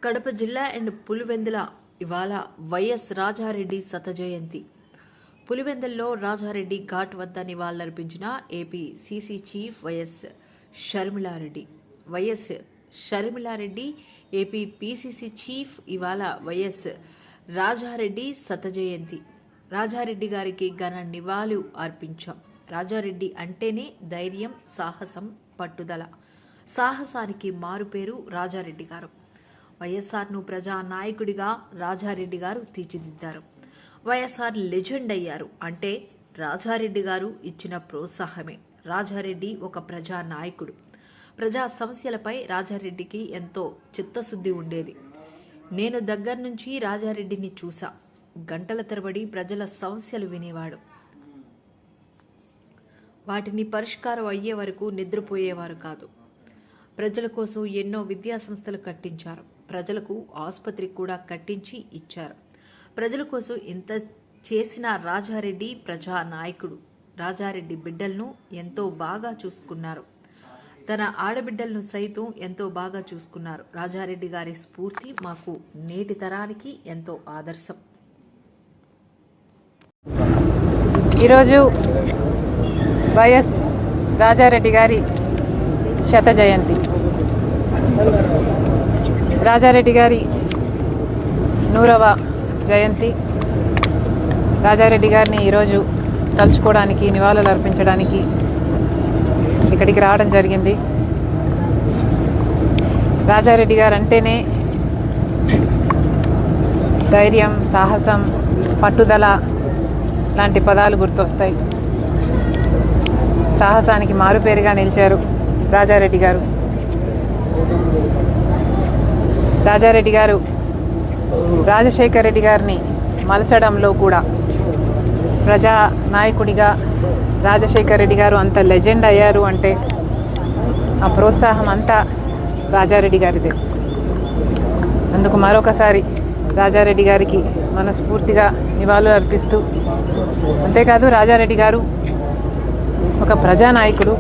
కడప జిల్లా అండ్ పులివెందుల ఇవాళ వైఎస్ రాజారెడ్డి శత జయంతి. పులివెందుల్లో రాజారెడ్డి ఘాట్ వద్ద నివాళులర్పించిన AP CC chief YS Sharmilareddy, AP PCC chief ఇవాళ వైఎస్ రాజారెడ్డి శత జయంతి. రాజారెడ్డి గారికి ఘన నివాళులు అర్పించాం. రాజారెడ్డి అంటేనే ధైర్యం, సాహసం, పట్టుదల. సాహసానికి మారుపేరు రాజారెడ్డి గారు. వైఎస్ఆర్ను ప్రజా నాయకుడిగా రాజారెడ్డి గారు తీర్చిదిద్దారు. వైఎస్ఆర్ లెజెండ్ అయ్యారు అంటే రాజారెడ్డి గారు ఇచ్చిన ప్రోత్సాహమే. రాజారెడ్డి ఒక ప్రజా నాయకుడు. ప్రజా సమస్యలపై రాజారెడ్డికి ఎంతో చిత్తశుద్ధి ఉండేది. నేను దగ్గర నుంచి రాజారెడ్డిని చూసా. గంటల తరబడి ప్రజల సమస్యలు వినేవాడు. వాటిని పరిష్కారం అయ్యే వరకు నిద్రపోయేవారు కాదు. ప్రజల కోసం ఎన్నో విద్యా సంస్థలు కట్టించారు. ప్రజలకు ఆసుపత్రి కూడా కట్టించి ఇచ్చారు. ప్రజల కోసం ఇంత చేసిన రాజారెడ్డి ప్రజా నాయకుడు. రాజారెడ్డి బిడ్డలను ఎంతో బాగా చూసుకున్నారు. తన ఆడబిడ్డలను సైతం ఎంతో బాగా చూసుకున్నారు. రాజారెడ్డి గారి స్ఫూర్తి మాకు నేటి తరానికి ఎంతో ఆదర్శం. ఈరోజు వైఎస్ రాజారెడ్డి గారి శత జయంతి. రాజారెడ్డి గారి 100వ జయంతి. రాజారెడ్డి గారిని ఈరోజు తలుచుకోవడానికి, నివాళులు అర్పించడానికి ఇక్కడికి రావడం జరిగింది. రాజారెడ్డి గారు అంటేనే ధైర్యం, సాహసం, పట్టుదల లాంటి పదాలు గుర్తొస్తాయి. సాహసానికి మారుపేరుగా నిలిచారు రాజారెడ్డి గారు. రాజారెడ్డి గారు రాజశేఖర్ రెడ్డి గారిని మలచడంలో కూడా ప్రజా నాయకుడిగా రాజశేఖర్ రెడ్డి గారు అంత లెజెండ్ అయ్యారు అంటే ఆ ప్రోత్సాహం అంతా రాజారెడ్డి గారిదే. అందుకు మరొకసారి రాజారెడ్డి గారికి మనస్ఫూర్తిగా నివాళులు అర్పిస్తూ, అంతేకాదు రాజారెడ్డి గారు ఒక ప్రజానాయకుడు.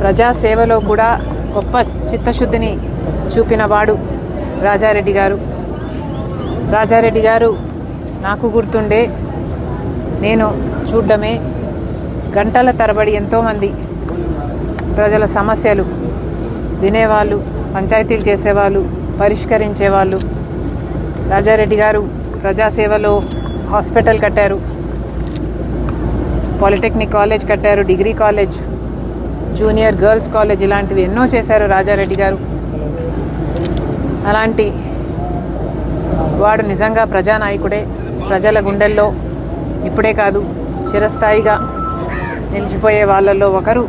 ప్రజాసేవలో కూడా గొప్ప చిత్తశుద్ధిని చూపినవాడు రాజారెడ్డి గారు. రాజారెడ్డి గారు నాకు గుర్తుండే, నేను చూడడమే, గంటల తరబడి ఎంతోమంది ప్రజల సమస్యలు వినేవాళ్ళు, పంచాయతీలు చేసేవాళ్ళు, పరిష్కరించేవాళ్ళు. రాజారెడ్డి గారు ప్రజాసేవలో హాస్పిటల్ కట్టారు, పాలిటెక్నిక్ కాలేజ్ కట్టారు, degree college, junior girls college, ఇలాంటివి ఎన్నో చేశారు రాజారెడ్డి గారు. అలాంటి వాడు నిజంగా ప్రజానాయకుడే. ప్రజల గుండెల్లో ఇప్పుడే కాదు, చిరస్థాయిగా నిలిచిపోయే వాళ్ళల్లో ఒకరు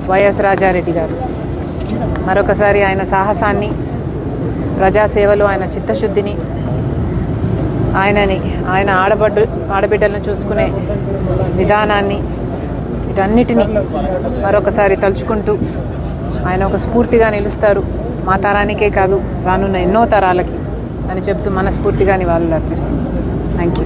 వైఎస్ రాజారెడ్డి గారు. మరొకసారి ఆయన సాహసాన్ని, ప్రజాసేవలో ఆయన చిత్తశుద్ధిని, ఆయన ఆడబిడ్డలను చూసుకునే విధానాన్ని, వీటన్నిటినీ మరొకసారి తలుచుకుంటూ ఆయన ఒక స్ఫూర్తిగా నిలుస్తారు. మా తరానికే కాదు, రానున్న ఎన్నో తరాలకి అని చెప్తూ మనస్ఫూర్తిగా నివాళులు అర్పిస్తాం. Thank you.